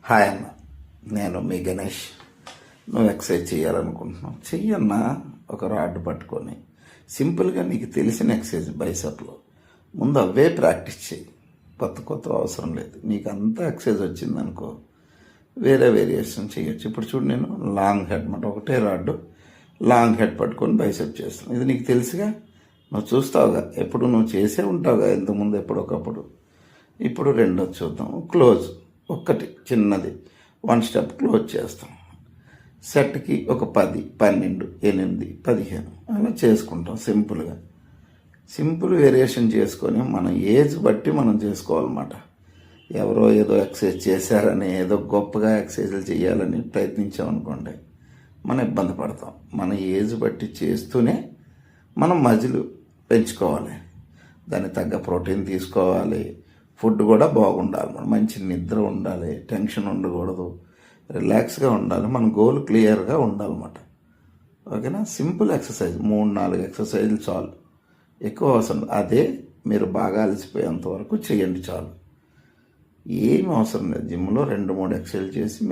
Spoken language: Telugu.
హాయ్ అన్న, నేను మీ గణేష్. నువ్వు ఎక్సర్సైజ్ చేయాలనుకుంటున్నావు, చెయ్యన్నా. ఒక రాడ్ పట్టుకొని సింపుల్గా నీకు తెలిసిన ఎక్సర్సైజ్ బైసెప్లో ముందు అవే ప్రాక్టీస్ చేయి. కొత్త అవసరం లేదు. నీకు అంతా ఎక్సర్సైజ్ వచ్చిందనుకో, వేరే వేరియేషన్ చేయొచ్చు. ఇప్పుడు చూడు, నేను లాంగ్ హెడ్ మాట ఒకటే రాడ్ లాంగ్ హెడ్ పట్టుకొని బైసెప్ చేస్తాను. ఇది నీకు తెలుసుగా, నువ్వు చూస్తావుగా, ఎప్పుడు నువ్వు చేసే ఉంటావుగా ఇంతకుముందు ఎప్పుడొకప్పుడు. ఇప్పుడు రెండోది చూద్దాం. క్లోజ్ ఒక్కటి చిన్నది 1 స్టెప్ క్లోజ్ చేస్తాం. సెట్కి ఒక 10, 12, 8, 15 అలా చేసుకుంటాం. సింపుల్ వేరియేషన్ చేసుకొని మన ఏజ్ బట్టి మనం చేసుకోవాలన్నమాట. ఎవరో ఏదో ఎక్సర్సైజ్ చేశారని ఏదో గొప్పగా ఎక్సర్సైజులు చేయాలని ప్రయత్నించామనుకోండి, మనం ఇబ్బంది పడతాం. మన ఏజ్ బట్టి చేస్తూనే మనం మజిల్ పెంచుకోవాలి. దానికి తగ్గ ప్రోటీన్ తీసుకోవాలి. ఫుడ్ కూడా బాగుండాలి. మంచి నిద్ర ఉండాలి, టెన్షన్ ఉండకూడదు, రిలాక్స్గా ఉండాలి. మన గోల్ క్లియర్గా ఉండాలన్నమాట. ఓకేనా? సింపుల్ ఎక్సర్సైజ్ 3-4 ఎక్సర్సైజులు చాలు, ఎక్కువ అవసరం. అదే మీరు బాగా అలసిపోయేంత వరకు చేయండి చాలు. ఏమి అవసరం లేదు. జిమ్లో 2-3 ఎక్సర్సైజులు చేసి మీరు